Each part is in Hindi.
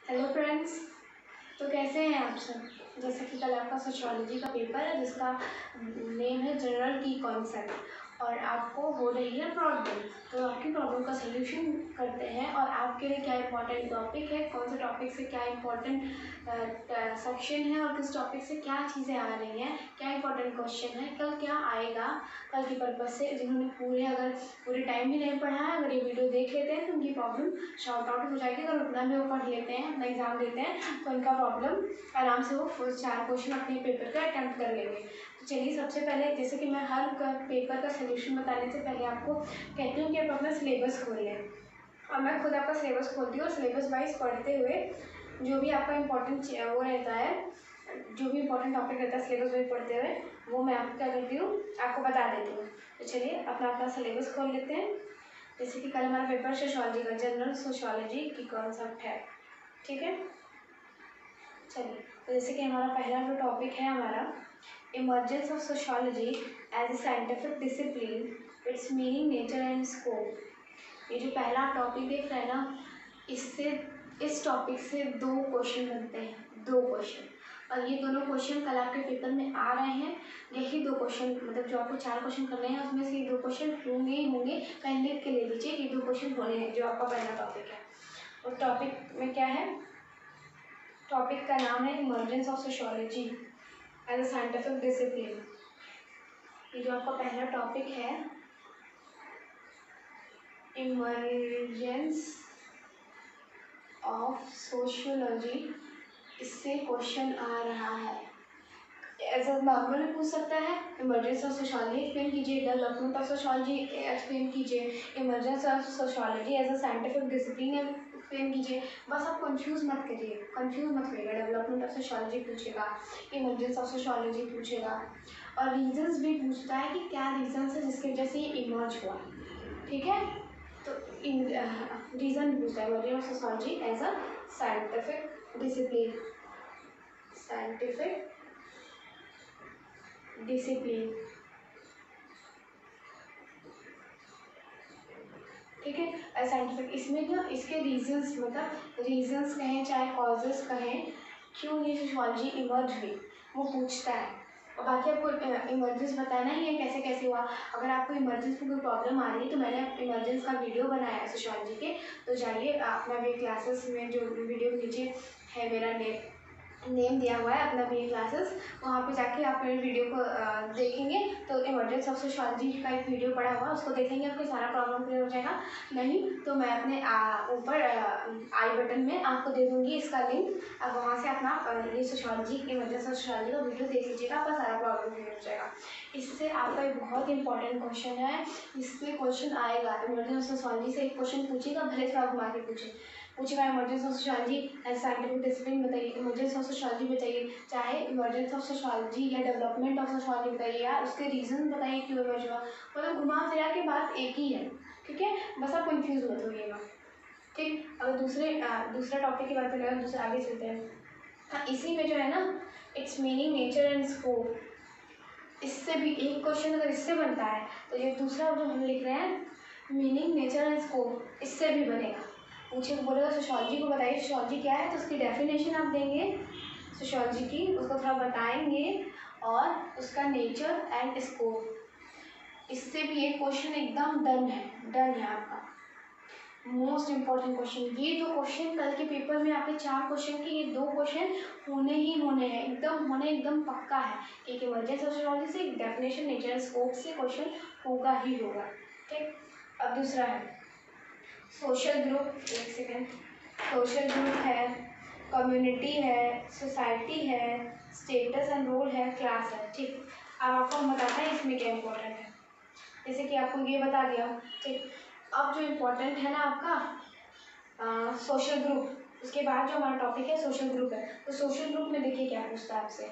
Hello friends. तो कैसे हैं आप सब। जैसे कि कल आपका सोशियोलॉजी का पेपर है जिसका नेम है जनरल की कॉन्सेप्ट और आपको हो रही है प्रॉब्लम। तो आपकी प्रॉब्लम का सलूशन करते हैं और आपके लिए क्या इंपॉर्टेंट टॉपिक है, कौन से टॉपिक से क्या इंपॉर्टेंट सेक्शन है और किस टॉपिक से क्या चीज़ें आ रही हैं, क्या इंपॉर्टेंट क्वेश्चन है, कल क्या आएगा। कल की पर्पज़ से जिन्होंने पूरे टाइम भी नहीं पढ़ा है, अगर ये वीडियो देख लेते हैं तो उनकी प्रॉब्लम शॉर्ट आउट हो जाएगी। अगर उतना भी वो पढ़ लेते हैं, अपना एग्ज़ाम देते हैं, तो उनका प्रॉब्लम आराम से वो 4 क्वेश्चन अपने पेपर का अटैम्प्ट कर लेंगे। तो चलिए, सबसे पहले जैसे कि मैं हर पेपर का सोल्यूशन बताने से पहले आपको कहती हूँ कि आप अपना सिलेबस खोल लें। और मैं खुद आपका सिलेबस खोलती हूँ और सिलेबस वाइज पढ़ते हुए जो भी आपका इम्पोर्टेंट वो रहता है, जो भी इम्पोर्टेंट टॉपिक रहता है सिलेबस वाइज पढ़ते हुए, वो मैं आपको क्या करती हूँ, आपको बता देती हूँ। तो चलिए अपना अपना सिलेबस खोल लेते हैं। जैसे कि कल हमारा पेपर सोशियोलॉजी का जनरल सोशियोलॉजी की कॉन्सेप्ट है, ठीक है। चलिए, तो जैसे कि हमारा पहला जो टॉपिक है हमारा emergence of sociology as a scientific discipline, its meaning, nature and scope. ये जो पहला टॉपिक देख रहे हैं ना, इस टॉपिक से 2 क्वेश्चन बनते हैं, 2 क्वेश्चन। और ये दोनों क्वेश्चन कल आपके पेपर में आ रहे हैं। यही 2 क्वेश्चन, मतलब जो आपको 4 क्वेश्चन करने हैं उसमें से ये 2 क्वेश्चन होंगे ही होंगे। कहीं लिख के ले लीजिए, ये 2 क्वेश्चन होने हैं जो आपका पहला टॉपिक है। और टॉपिक में क्या है, टॉपिक का नाम है emergence of sociology as a scientific discipline. ये जो आपका पहला टॉपिक है इमर्जेंस ऑफ सोशियोलॉजी, इससे क्वेश्चन आ रहा है। एज अ नॉर्मल पूछ सकता है, इमर्जेंस ऑफ सोशियोलॉजी एक्सप्लेन कीजिए, डेवलपमेंट ऑफ सोशियोलॉजी एक्सप्लेन कीजिए, emergence of sociology as a scientific discipline explain कीजिए। बस आप कंफ्यूज मत करिए, कंफ्यूज मत करिएगा। डेवलपमेंट ऑफ सोशियोलॉजी पूछेगा, इमर्जेंस ऑफ सोशियोलॉजी पूछेगा, और रीजंस भी पूछता है कि क्या रीजंस है जिसकी वजह से ये इमर्ज हुआ, ठीक है। तो रीजन पूछता है emergence of sociology as a scientific discipline, scientific discipline, ठीक है। साइंटिफिक इसमें ना इसके रीजंस, मतलब रीजंस कहें चाहे कॉजेस कहें, क्यों ये सोशियोलॉजी इमर्ज हुई, वो पूछता है। और बाकी आपको इमरजेंस बताना ही है कैसे कैसे हुआ। अगर आपको इमरजेंस में कोई प्रॉब्लम आ रही है तो मैंने इमरजेंस का वीडियो बनाया है सोशियोलॉजी के, तो जाइए अपना भी क्लासेस में जो वीडियो के नीचे है मेरा नेम दिया हुआ है अपना बी क्लासेस, वहाँ पे जाके आप मेरे वीडियो को देखेंगे तो इमर्जेंस ऑफ सोशियोलॉजी का एक वीडियो पड़ा हुआ, उसको देखेंगे आपको सारा प्रॉब्लम क्लियर हो जाएगा। नहीं तो मैं अपने ऊपर आई बटन में आपको दे दूँगी इसका लिंक, अब वहाँ से अपना ये सोशियोलॉजी, इमर्जेंस ऑफ सोशियोलॉजी का वीडियो देख लीजिएगा, आपका सारा प्रॉब्लम क्लियर हो जाएगा। इससे आपका एक बहुत इंपॉर्टेंट क्वेश्चन है, इससे क्वेश्चन आएगा। इमर्जेंस ऑफ सोशियोलॉजी से एक क्वेश्चन पूछेगा, भले थोड़ा घुमा के पूछेगा emergence of sociology as scientific discipline बताइए, इमर्जेंस ऑफ सोशियोलॉजी बताइए, चाहे इमर्जेंस ऑफ सोशियोलॉजी या डेवलपमेंट ऑफ सोशियोलॉजी बताइए, या उसके रीजन बताइए क्यों इमर्ज हुआ। मतलब घुमा फिरा के बात एक ही है, ठीक है। बस आप कंफ्यूज मत होइएगा, ठीक। अगर दूसरा टॉपिक की बात करें, दूसरे आगे चलते हैं। हाँ, इसी में जो है ना, it's meaning, nature and scope, इससे भी एक क्वेश्चन अगर इससे बनता है तो ये दूसरा जो हम लिख रहे हैं मीनिंग, नेचर एंड स्कोप, इससे भी बनेगा। पूछे बोलेगा सोशियोलॉजी को बताइए सोशियोलॉजी क्या है, तो उसकी डेफिनेशन आप देंगे सोशियोलॉजी की, उसको थोड़ा बताएंगे, और उसका नेचर एंड स्कोप, इससे भी एक क्वेश्चन एकदम डन है आपका। मोस्ट इम्पॉर्टेंट क्वेश्चन, ये 2 क्वेश्चन कल के पेपर में आपके 4 क्वेश्चन के, ये 2 क्वेश्चन होने ही होने हैं, एकदम पक्का है। एक इमर्जेंस सोशियोलॉजी से, एक डेफिनेशन नेचर स्कोप से क्वेश्चन होगा ही होगा, ठीक। अब दूसरा है सोशल ग्रुप, एक सेकेंड, सोशल ग्रुप है, कम्युनिटी है, सोसाइटी है, स्टेटस एंड रोल है, क्लास है, ठीक। अब आपको हम बताते हैं इसमें क्या इंपॉर्टेंट है। जैसे कि आपको ये बता दिया, ठीक। अब जो इम्पोर्टेंट है ना आपका सोशल ग्रुप, उसके बाद जो हमारा टॉपिक है सोशल ग्रुप है। तो सोशल ग्रुप में देखिए क्या पूछता है आपसे,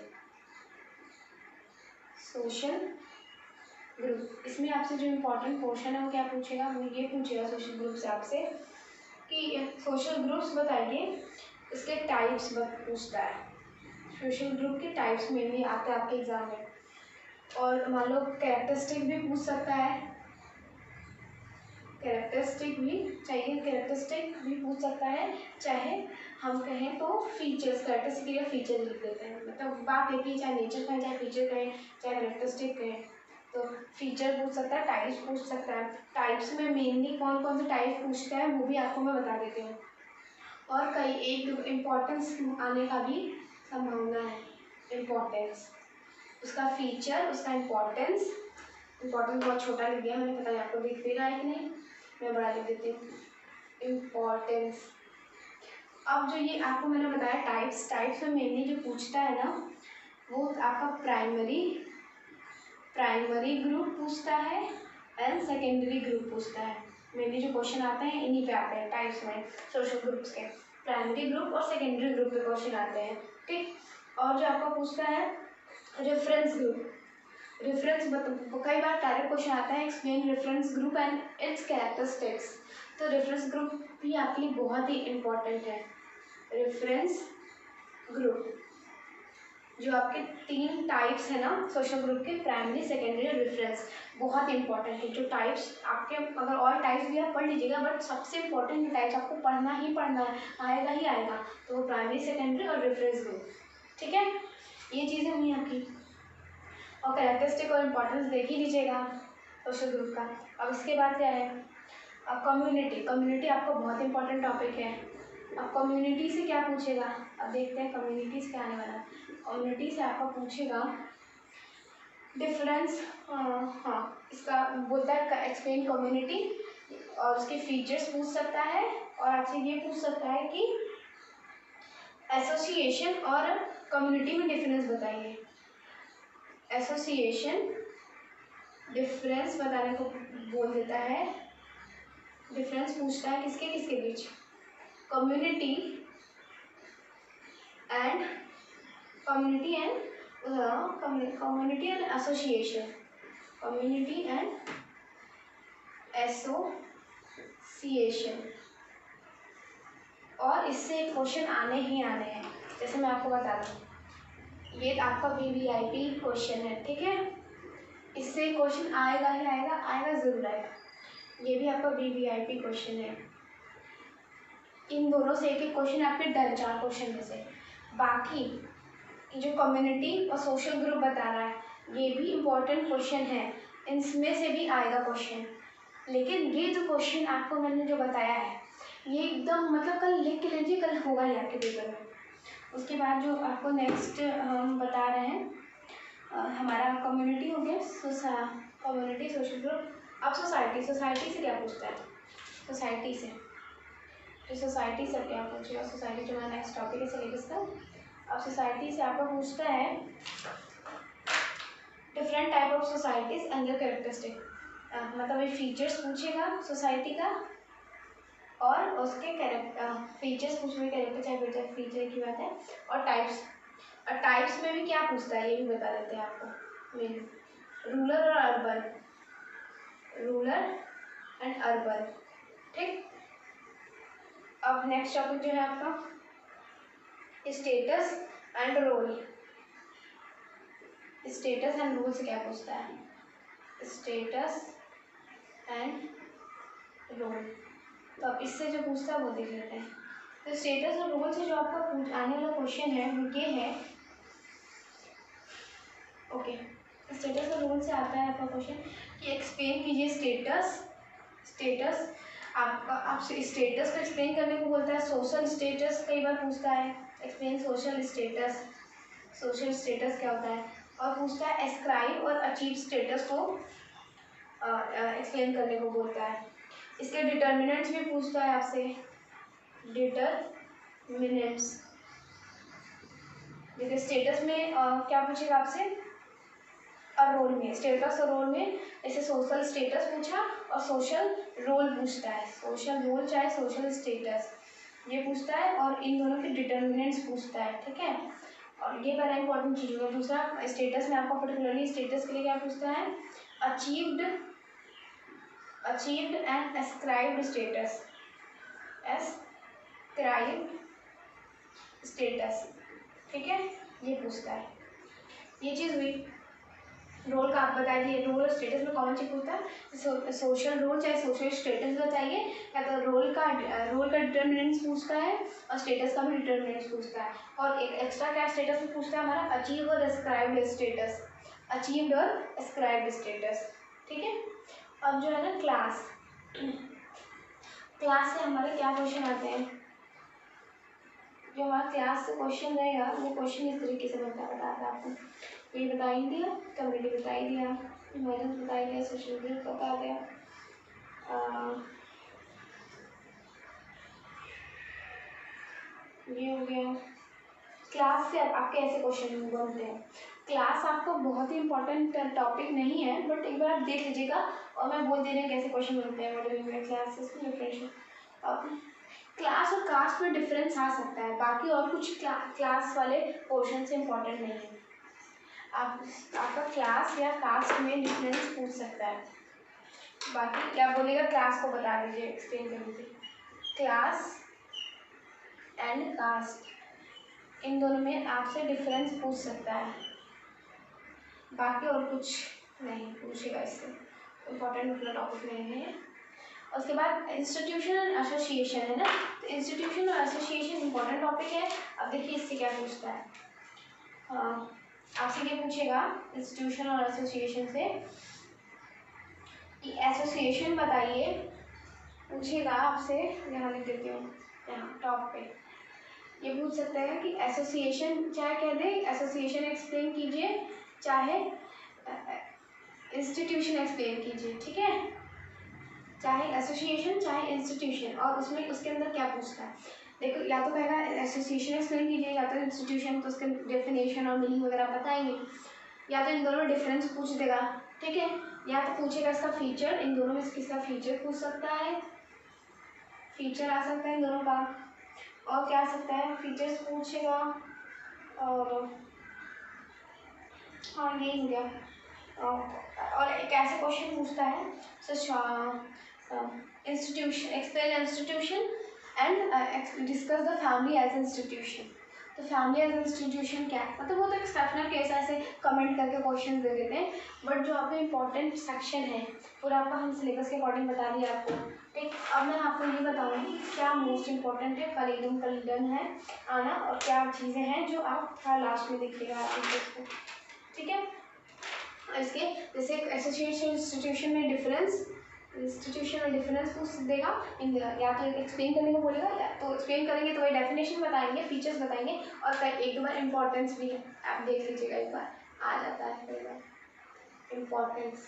सोशल ग्रुप, इसमें आपसे जो इम्पोर्टेंट पोर्शन है वो क्या पूछेगा, वो ये पूछेगा सोशल ग्रुप से आपसे कि सोशल ग्रुप्स बताइए, इसके टाइप्स पूछता है। सोशल ग्रुप के टाइप्स में भी आते हैं आपके एग्जाम में, और मान लो कैरेक्टरिस्टिक भी पूछ सकता है, कैरेक्टरिस्टिक भी चाहिए, कैरेक्टरिस्टिक भी पूछ सकता है, चाहे हम कहें तो फीचर्स, कैरेक्टरिस्टिक या फीचर लिख देते हैं, मतलब बात एक ही, चाहे नेचर कहें, चाहे फीचर कहें, चाहे कैरेक्टरिस्टिक कहें। तो फीचर पूछ सकता है, टाइप्स पूछ सकता है। टाइप्स में मेनली कौन कौन से टाइप पूछता है वो भी आपको मैं बता देती हूँ, और कई एक इम्पोर्टेंस आने का भी संभावना है। इम्पोर्टेंस, उसका फीचर, उसका इम्पोर्टेंस बहुत छोटा लिख दिया मैंने, पता नहीं आपको दिख भी रहा है कि नहीं, मैं बड़ा लिख देती हूँ। इम्पोर्टेंस। अब जो ये आपको मैंने बताया टाइप्स में मेनली जो पूछता है ना, वो आपका प्राइमरी ग्रुप पूछता है एंड सेकेंडरी ग्रुप पूछता है। मेनली जो क्वेश्चन आते हैं इन्हीं पे आते हैं टाइप्स में, सोशल ग्रुप्स के प्राइमरी ग्रुप और सेकेंडरी ग्रुप पे क्वेश्चन आते हैं, ठीक। और जो आपका पूछता है रेफरेंस ग्रुप, रेफरेंस कई बार डायरेक्ट क्वेश्चन आता है, explain reference group and it's characteristics. तो रेफरेंस ग्रुप भी आपके लिए बहुत ही इम्पोर्टेंट है। रेफरेंस ग्रुप, जो आपके 3 टाइप्स है ना सोशल ग्रुप के, प्राइमरी, सेकेंडरी और रेफरेंस, बहुत इंपॉर्टेंट है। जो टाइप्स आपके, अगर ऑल टाइप्स भी आप पढ़ लीजिएगा, बट सबसे इंपॉर्टेंट जो टाइप्स आपको पढ़ना ही पढ़ना है, आएगा ही आएगा, तो वो प्राइमरी, सेकेंडरी और रेफरेंस ग्रुप, ठीक है। ये चीज़ें हुई आपकी, और कैरेक्टरिस्टिक और इम्पोर्टेंस देख ही लीजिएगा सोशल ग्रुप का। अब इसके बाद क्या है, अब कम्युनिटी आपका बहुत इंपॉर्टेंट टॉपिक है। अब कम्युनिटी से क्या पूछेगा, अब देखते हैं कम्युनिटी से क्या आने वाला है। कम्युनिटी से आपका पूछेगा डिफरेंस, हाँ इसका बोलता है एक्सप्लेन कम्युनिटी, और उसके फीचर्स पूछ सकता है, और आपसे ये पूछ सकता है कि एसोसिएशन और कम्युनिटी में डिफरेंस बताइए। एसोसिएशन डिफरेंस बताने को बोल देता है, डिफरेंस पूछता है किसके किसके बीच, community and association, community and association. और इससे क्वेश्चन आने ही आने हैं, जैसे मैं आपको बता दूँ, ये आपका VVIP क्वेश्चन है, ठीक है। इससे क्वेश्चन आएगा ही आएगा, आएगा ज़रूर आएगा। ये भी आपका VVIP क्वेश्चन है। इन दोनों से एक एक क्वेश्चन आपके डन, 4 क्वेश्चन में से। बाकी जो कम्युनिटी और सोशल ग्रुप बता रहा है, ये भी इम्पोर्टेंट क्वेश्चन है, इनमें से भी आएगा क्वेश्चन। लेकिन ये जो क्वेश्चन आपको मैंने जो बताया है, ये एकदम मतलब कल लिख के लीजिए, कल होगा ही आपके पेपर में। उसके बाद जो आपको नेक्स्ट हम बता रहे हैं, हमारा कम्युनिटी हो गया, कम्युनिटी, सोशल ग्रुप। अब सोसाइटी से क्या पूछता है, सोसाइटी से क्या पूछेगा, सोसाइटी जो हमारा नेक्स्ट टॉपिक है सिलेबस का। अब सोसाइटी से आपको पूछता है different type of societies and there characteristic, मतलब ये फीचर्स पूछेगा सोसाइटी का, और उसके फीचर्स पूछेंगे, कैरेक्टर चाहे फीचर की बात है, और टाइप्स में भी क्या पूछता है ये भी बता देते हैं आपको। रूरल और अर्बन, रूरल एंड अर्बन, ठीक। अब नेक्स्ट टॉपिक जो है आपका status and role. Status and role से क्या पूछता है, स्टेटस एंड रोल। तो अब इससे जो पूछता है वो देख लेते हैं। तो स्टेटस और रोल से जो आपका आने वाला क्वेश्चन है वो ये है, ओके। स्टेटस और रोल से आता है आपका क्वेश्चन कि एक्सप्लेन कीजिए स्टेटस। आपसे स्टेटस को एक्सप्लेन करने को बोलता है। सोशल स्टेटस कई बार पूछता है, एक्सप्लेन सोशल स्टेटस क्या होता है, और पूछता है एस्क्राइब और अचीव स्टेटस को एक्सप्लेन करने को बोलता है। इसके डिटर्मिनेंट्स भी पूछता है आपसे, डिटर्मिनेंट्स। देखिए स्टेटस में क्या पूछेगा आपसे, और रोल में, स्टेटस और रोल में, जैसे सोशल स्टेटस पूछा और सोशल रोल पूछता है, सोशल रोल चाहे सोशल स्टेटस ये पूछता है, और इन दोनों के डिटर्मिनेंट्स पूछता है, ठीक है। और ये बड़ा इंपॉर्टेंट चीज़ होगा। दूसरा स्टेटस में आपको पर्टिकुलरली स्टेटस के लिए क्या पूछता है, अचीव्ड एंड एस्क्राइब्ड स्टेटस, ठीक है, ये पूछता है। ये चीज़ हुई। रोल का आप बता दिए, रोल और स्टेटस में कौन सी पूछता है, सोशल रोल चाहे सोशल स्टेटस बताइए, या तो रोल का डिटर्मिनेंट्स पूछता है और स्टेटस का भी डिटर्मिनेंट्स पूछता है। और एक एक्स्ट्रा क्या स्टेटस में पूछता है हमारा, अचीव और एस्क्राइब्ड स्टेटस, अचीव्ड और एस्क्राइब्ड स्टेटस। ठीक है, अब जो है ना क्लास, क्लास से हमारे क्या क्वेश्चन आते हैं, जो हमारा क्लास से क्वेश्चन रहेगा वो क्वेश्चन इस तरीके से बनता है, बताता है आपको, ये बता ही दिया, कम्युनिटी बता ही दिया, इमरजेंस बता ही दिया, सोशल ग्रुप बता दिया, ये हो गया। क्लास से आपके ऐसे क्वेश्चन बनते हैं। क्लास आपका बहुत ही इंपॉर्टेंट टॉपिक नहीं है, बट एक बार आप देख लीजिएगा, और मैं बोल दे रही हूँ कैसे क्वेश्चन बनते हैं मॉडलिंग में, क्लासेस में डिफरेंशियल। अब क्लास और कास्ट में डिफरेंस आ सकता है, बाकी और कुछ क्लास वाले पोर्शन से इम्पोर्टेंट नहीं है। आपका क्लास या कास्ट में डिफरेंस पूछ सकता है, बाकी क्या बोलेगा, क्लास को बता दीजिए, एक्सप्लेन कर दीजिए। क्लास एंड कास्ट, इन दोनों में आपसे डिफरेंस पूछ सकता है, बाकी और कुछ नहीं पूछेगा, इससे इम्पोर्टेंट अपना टॉपिक नहीं है। उसके बाद इंस्टीट्यूशन और एसोसिएशन है ना, तो इंस्टीट्यूशन और एसोसिएशन इंपॉर्टेंट टॉपिक है। अब देखिए इससे क्या पूछता है, आपसे क्या पूछेगा इंस्टीट्यूशन और एसोसिएशन से, कि एसोसिएशन बताइए, पूछेगा आपसे, यहाँ लिख देती हूँ, यहाँ टॉप पे ये पूछ सकता है कि एसोसिएशन, चाहे कह दे एसोसिएशन एक्सप्लेन कीजिए, चाहे इंस्टीट्यूशन एक्सप्लेन कीजिए, ठीक है, चाहे एसोसिएशन चाहे इंस्टीट्यूशन, और उसमें उसके अंदर क्या पूछता है, देखो या तो कहेगा एसोसिएशन एक्सप्लेन कीजिए, या तो इंस्टीट्यूशन, तो उसके डेफिनेशन और मीनिंग वगैरह बताएंगे, या तो इन दोनों में डिफरेंस पूछ देगा, ठीक है, या तो पूछेगा इसका फीचर, इन दोनों में किसका फीचर पूछ सकता है, फीचर आ सकता है इन दोनों का, और क्या आ सकता है, फीचर्स पूछेगा, और हाँ यही हो गया। और एक ऐसे क्वेश्चन पूछता है, institution, explain institution and discuss the family as institution, तो फैमिली एज इंस्टीट्यूशन क्या है, मतलब वो तो एक्सेप्शनल केस ऐसे कमेंट करके क्वेश्चन दे देते हैं, बट जो आपका इंपॉर्टेंट सेक्शन है पूरा आपका हम सिलेबस के अकॉर्डिंग बता दिया आपको, ठीक। अब मैं आपको ये बताऊंगी क्या मोस्ट इंपॉर्टेंट है, कल डन है आना, और क्या चीज़ें हैं जो आप लास्ट में देखिएगा आपको, ठीक है। इसके जैसे एसोसिएशन इंस्टीट्यूशन में डिफरेंस, इंस्टीट्यूशन में डिफरेंस पूछ देगा, या तो एक्सप्लेन करने को बोलेगा, या तो एक्सप्लेन करेंगे तो वही डेफिनेशन बताएंगे, फीचर्स बताएंगे, और एक दो बार इंपॉर्टेंस भी है, आप देख लीजिएगा, एक बार आ जाता है कई बार इम्पॉर्टेंस,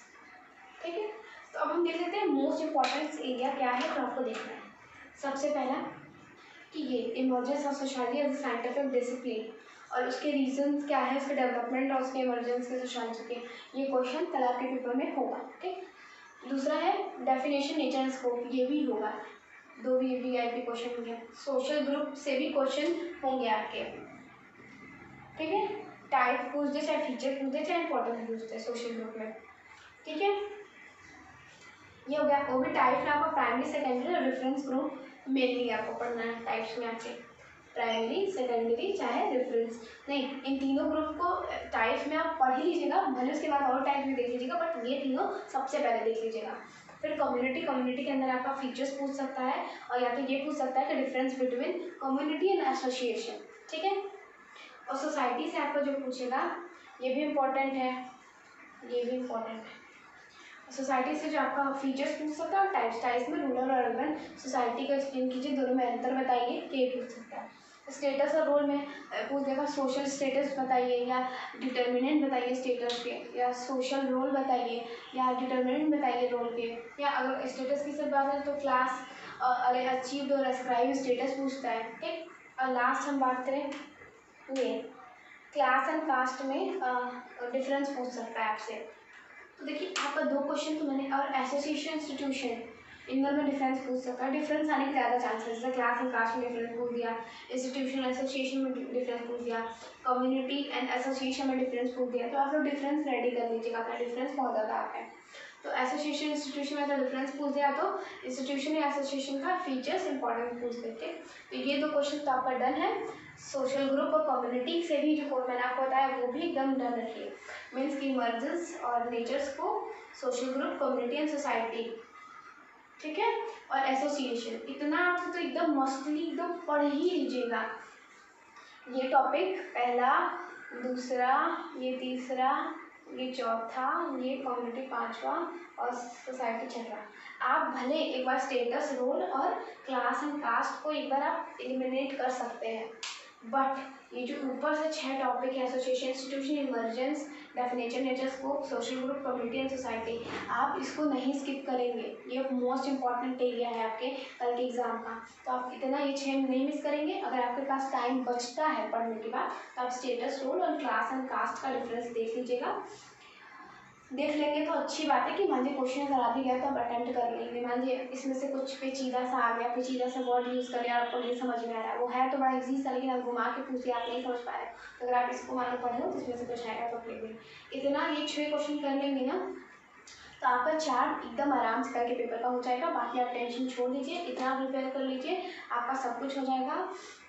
ठीक है। तो अब हम देख लेते हैं मोस्ट इम्पॉर्टेंस एरिया क्या है, तो आपको देखना है सबसे पहला कि ये emergence of society as a scientific discipline, और उसके रीजंस क्या है, उसके डेवलपमेंट और उसके इमरजेंस के सोसाइटी के, ये क्वेश्चन कल आपके पेपर में होगा, ठीक। दूसरा है डेफिनेशन, नेचर एंड स्कोप, ये भी होगा, दो वीआईपी क्वेश्चन होंगे। सोशल ग्रुप से भी क्वेश्चन होंगे आपके, ठीक है, टाइप पूछ दे, चाहे फीचर पूछ दे, चाहे इंपॉर्टेंस पूछ दे सोशल ग्रुप में, ठीक है। ये हो गया, वो भी टाइप में आपको प्राइमरी सेकेंडरी और रेफरेंस ग्रुप मेनली आपको पढ़ना है टाइप्स में आके, प्राइमरी सेकेंडरी चाहे रेफरेंस, नहीं इन तीनों ग्रुप को टाइप्स में आप पढ़ ही लीजिएगा, भले उसके बाद और टाइप में देख लीजिएगा, बट ये तीनों सबसे पहले देख लीजिएगा। फिर कम्युनिटी के अंदर आपका फीचर्स पूछ सकता है, और या तो ये पूछ सकता है कि difference between community and association, ठीक है। और सोसाइटी से आपको जो पूछेगा ये भी इम्पोर्टेंट है, ये भी इम्पोर्टेंट है। सोसाइटी से जो आपका फीचर्स पूछ सकता है, और टाइप्स में रूरल और अर्बन सोसाइटी का एक्सप्लेन कीजिए, दोनों में अंतर बताइए, ये पूछ सकता है। स्टेटस और रोल में पूछ देगा, सोशल स्टेटस बताइए, या डिटर्मिनेंट बताइए स्टेटस के, या सोशल रोल बताइए, या डिटर्मिनेंट बताइए रोल के, या अगर स्टेटस की सिर्फ बात है तो क्लास और अचीव्ड और एस्क्राइब स्टेटस पूछता है, ठीक। और लास्ट हम बात करें ये क्लास एंड कास्ट में डिफरेंस पूछ सकता है आपसे। तो देखिए आपका दो क्वेश्चन तो मैंने, और एसोसिएशन इंस्टीट्यूशन इन दोनों में डिफरेंस पूछ सकता है, डिफरेंस आने के ज़्यादा चांसेस है, क्लास एंड कास्ट में डिफरेंस पूछ दिया, इंस्टीट्यूशन एसोसिएशन में डिफरेंस पूछ दिया, कम्युनिटी एंड एसोसिएशन में डिफरेंस पूछ दिया, तो आप लोग डिफरेंस रेडी कर लीजिएगा, अपना डिफरेंस बहुत ज़्यादा आता है। तो एसोसिएशन इंस्टीट्यूशन में तो डिफरेंस पूछ दिया, तो इंस्टीट्यूशन या एसोसिएशन का फीचर्स इंपॉर्टेंट पूछ देते। तो ये 2 क्वेश्चन तो आपका डन है। सोशल ग्रुप और कम्युनिटी से भी जो मैंने आपको बताया वो भी एकदम डन रखिए। मीन्स की इमर्जेंस और नेचर्स को social group, community and society, ठीक है। और एसोसिएशन इतना आपको तो एकदम मस्टली एकदम पढ़ ही लीजिएगा। ये टॉपिक पहला, दूसरा, ये तीसरा, ये चौथा, ये कम्युनिटी पांचवा और सोसाइटी छठा। आप भले एक बार स्टेटस, रोल और क्लास एंड कास्ट को एक बार आप एलिमिनेट कर सकते हैं, बट ये जो ऊपर से 6 टॉपिक है, association, institution, emergence, definition, nature, scope, social group, community and society, आप इसको नहीं स्किप करेंगे। ये मोस्ट इंपॉर्टेंट एरिया है आपके कल के एग्जाम का। तो आप इतना ये 6 नहीं मिस करेंगे। अगर आपके पास टाइम बचता है पढ़ने के बाद तो आप स्टेटस, रोल और क्लास एंड कास्ट का डिफरेंस देख लीजिएगा। देख लेंगे तो अच्छी बात है कि मान लीजिए क्वेश्चन अगर आ भी गया तो आप अटेम्प्ट कर लेंगे। मान लीजिए इसमें से कुछ पेचीदा सा आ गया, पेचीदा सा वर्ड यूज़ कर लिया, आपको नहीं समझ में आ रहा है, वो है तो बड़ा इजी सा, लेकिन आप घुमा के पूछ लिया, आप नहीं समझ पा रहे, तो अगर आप इसको मान लो पढ़े हो तो इसमें से कुछ आएगा तो आप ले लेंगे। इतना ये 6 क्वेश्चन कर लेंगे ना तो आपका 4 एकदम आराम से करके पेपर का हो जाएगा। बाकी आप टेंशन छोड़ दीजिए, इतना प्रिपेयर कर लीजिए, आपका सब कुछ हो जाएगा।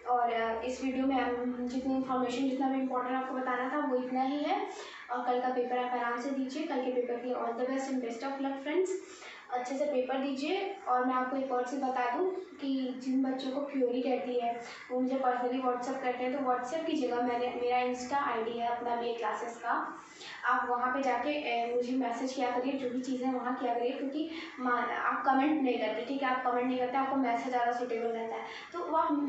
और इस वीडियो में जितनी इन्फॉर्मेशन, जितना भी इम्पोर्टेंट आपको बताना था वो इतना ही है। और कल का पेपर आप आराम से दीजिए। कल के पेपर के लिए all the best and best of luck friends. अच्छे से पेपर दीजिए। और मैं आपको एक और चीज़ बता दूं कि जिन बच्चों को क्यूरी रहती है वो मुझे पर्सनली व्हाट्सएप करते हैं, तो व्हाट्सएप की जगह मेरा इंस्टा आईडी है अपना BA क्लासेस का, आप वहाँ पे जाके मुझे मैसेज किया करिए, जो भी चीज़ें वहाँ किया करिए, क्योंकि आप कमेंट नहीं करते, ठीक है, आप कमेंट नहीं करते, आपको मैसेज ज़्यादा सूटेबल रहता है, तो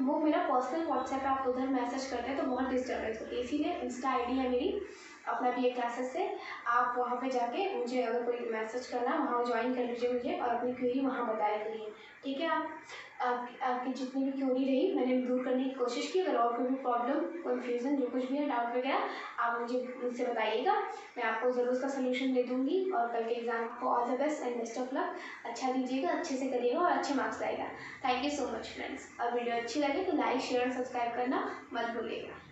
वो मेरा पर्सनल व्हाट्सएप है, आप उधर मैसेज करते हैं तो बहुत डिस्टर्बेंस होती है, इसीलिए इंस्टा आईडी है मेरी अपना BA क्लासेस से। आप वहाँ पे जाके मुझे अगर कोई मैसेज करना है वहाँ ज्वाइन कर लीजिए मुझे, और अपनी क्वेरी वहाँ बताया करिए, ठीक है। आपकी जितनी भी क्वेरी रही मैंने दूर करने की कोशिश की। अगर और कोई भी प्रॉब्लम, कन्फ्यूज़न, जो कुछ भी है, डाउट वगैरह, आप मुझसे बताइएगा, मैं आपको ज़रूर उसका सलूशन दे दूँगी। और कल के एग्ज़ाम को all the best and best of luck. अच्छा दीजिएगा, अच्छे से करिएगा और अच्छे मार्क्स लाएगा। Thank you so much friends. और वीडियो अच्छी लगे तो लाइक, शेयर और सब्सक्राइब करना मत भूलिएगा।